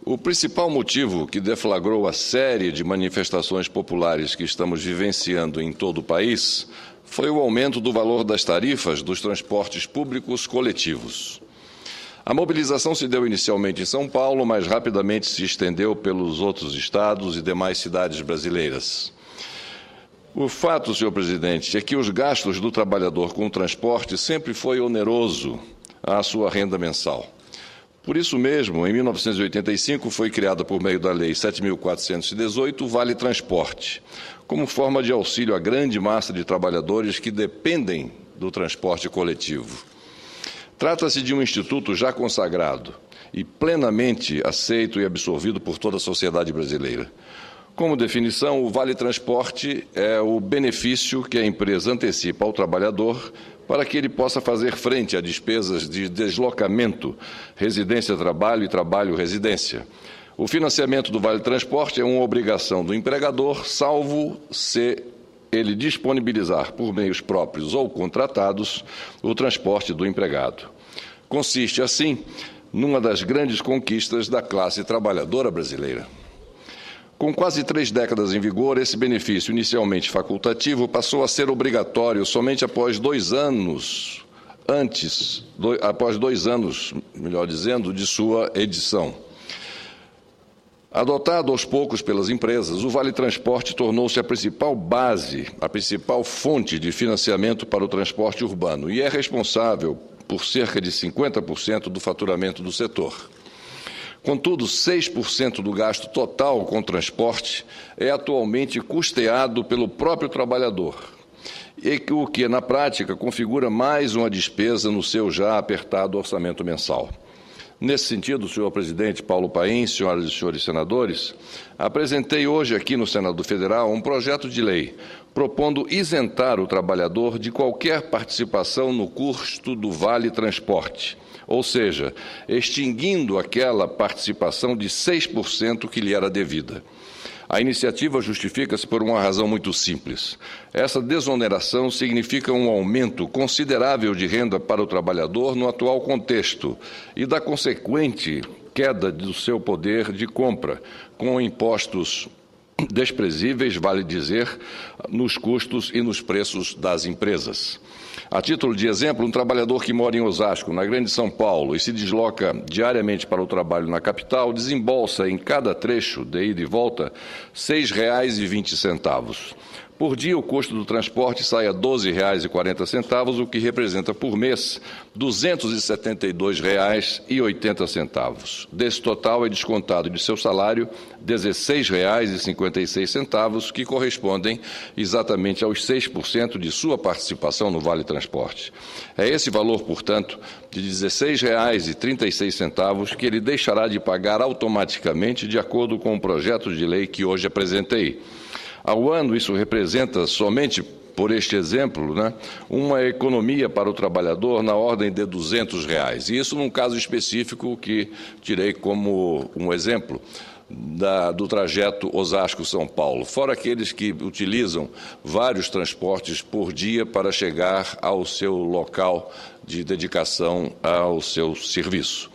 O principal motivo que deflagrou a série de manifestações populares que estamos vivenciando em todo o país foi o aumento do valor das tarifas dos transportes públicos coletivos. A mobilização se deu inicialmente em São Paulo, mas rapidamente se estendeu pelos outros estados e demais cidades brasileiras. O fato, senhor presidente, é que os gastos do trabalhador com o transporte sempre foi oneroso à sua renda mensal. Por isso mesmo, em 1985, foi criada por meio da Lei 7.418 o Vale Transporte, como forma de auxílio à grande massa de trabalhadores que dependem do transporte coletivo. Trata-se de um instituto já consagrado e plenamente aceito e absorvido por toda a sociedade brasileira. Como definição, o Vale Transporte é o benefício que a empresa antecipa ao trabalhador para que ele possa fazer frente a despesas de deslocamento, residência-trabalho e trabalho-residência. O financiamento do Vale Transporte é uma obrigação do empregador, salvo se ele disponibilizar por meios próprios ou contratados o transporte do empregado. Consiste, assim, numa das grandes conquistas da classe trabalhadora brasileira. Com quase 3 décadas em vigor, esse benefício, inicialmente facultativo, passou a ser obrigatório somente após 2 anos, melhor dizendo, de sua edição. Adotado aos poucos pelas empresas, o Vale Transporte tornou-se a principal base, a principal fonte de financiamento para o transporte urbano e é responsável por cerca de 50% do faturamento do setor. Contudo, 6% do gasto total com transporte é atualmente custeado pelo próprio trabalhador, o que, na prática, configura mais uma despesa no seu já apertado orçamento mensal. Nesse sentido, senhor presidente Paulo Paim, senhoras e senhores senadores, apresentei hoje aqui no Senado Federal um projeto de lei propondo isentar o trabalhador de qualquer participação no custo do Vale Transporte, ou seja, extinguindo aquela participação de 6% que lhe era devida. A iniciativa justifica-se por uma razão muito simples. Essa desoneração significa um aumento considerável de renda para o trabalhador no atual contexto e da consequente queda do seu poder de compra, com impostos desprezíveis, vale dizer, nos custos e nos preços das empresas. A título de exemplo, um trabalhador que mora em Osasco, na Grande São Paulo, e se desloca diariamente para o trabalho na capital, desembolsa em cada trecho de ida e volta R$ 6,20. Por dia, o custo do transporte sai a R$ 12,40, o que representa por mês R$ 272,80. Desse total é descontado de seu salário R$ 16,56, que correspondem exatamente aos 6% de sua participação no Vale Transporte. É esse valor, portanto, de R$ 16,36 que ele deixará de pagar automaticamente de acordo com o projeto de lei que hoje apresentei. Ao ano, isso representa, somente por este exemplo, uma economia para o trabalhador na ordem de R$ 200. E isso num caso específico que tirei como um exemplo do trajeto Osasco-São Paulo, fora aqueles que utilizam vários transportes por dia para chegar ao seu local de dedicação ao seu serviço.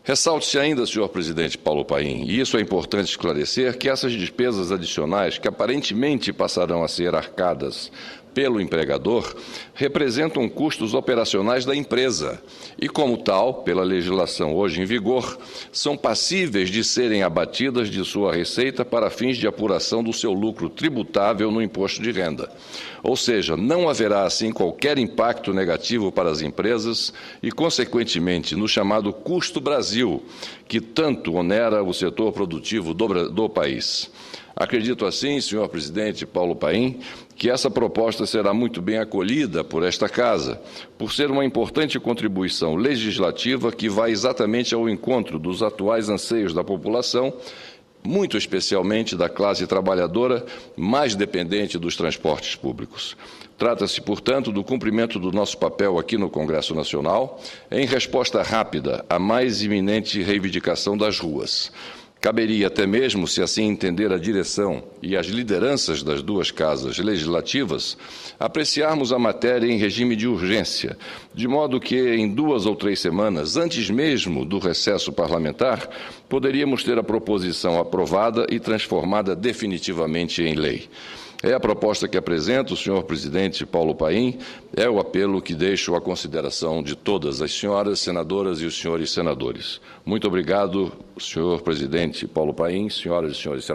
Ressalte-se ainda, senhor presidente Paulo Paim, e isso é importante esclarecer, que essas despesas adicionais, que aparentemente passarão a ser arcadas pelo empregador, representam custos operacionais da empresa e, como tal, pela legislação hoje em vigor, são passíveis de serem abatidas de sua receita para fins de apuração do seu lucro tributável no imposto de renda. Ou seja, não haverá, assim, qualquer impacto negativo para as empresas e, consequentemente, no chamado custo Brasil, que tanto onera o setor produtivo do país. Acredito assim, senhor presidente Paulo Paim, que essa proposta será muito bem acolhida por esta Casa, por ser uma importante contribuição legislativa que vai exatamente ao encontro dos atuais anseios da população, muito especialmente da classe trabalhadora mais dependente dos transportes públicos. Trata-se, portanto, do cumprimento do nosso papel aqui no Congresso Nacional, em resposta rápida à mais iminente reivindicação das ruas. Caberia até mesmo, se assim entender a direção e as lideranças das duas casas legislativas, apreciarmos a matéria em regime de urgência, de modo que em 2 ou 3 semanas, antes mesmo do recesso parlamentar, poderíamos ter a proposição aprovada e transformada definitivamente em lei. É a proposta que apresento, senhor presidente Paulo Paim, é o apelo que deixo à consideração de todas as senhoras senadoras e os senhores senadores. Muito obrigado, senhor presidente Paulo Paim, senhoras e senhores senadores.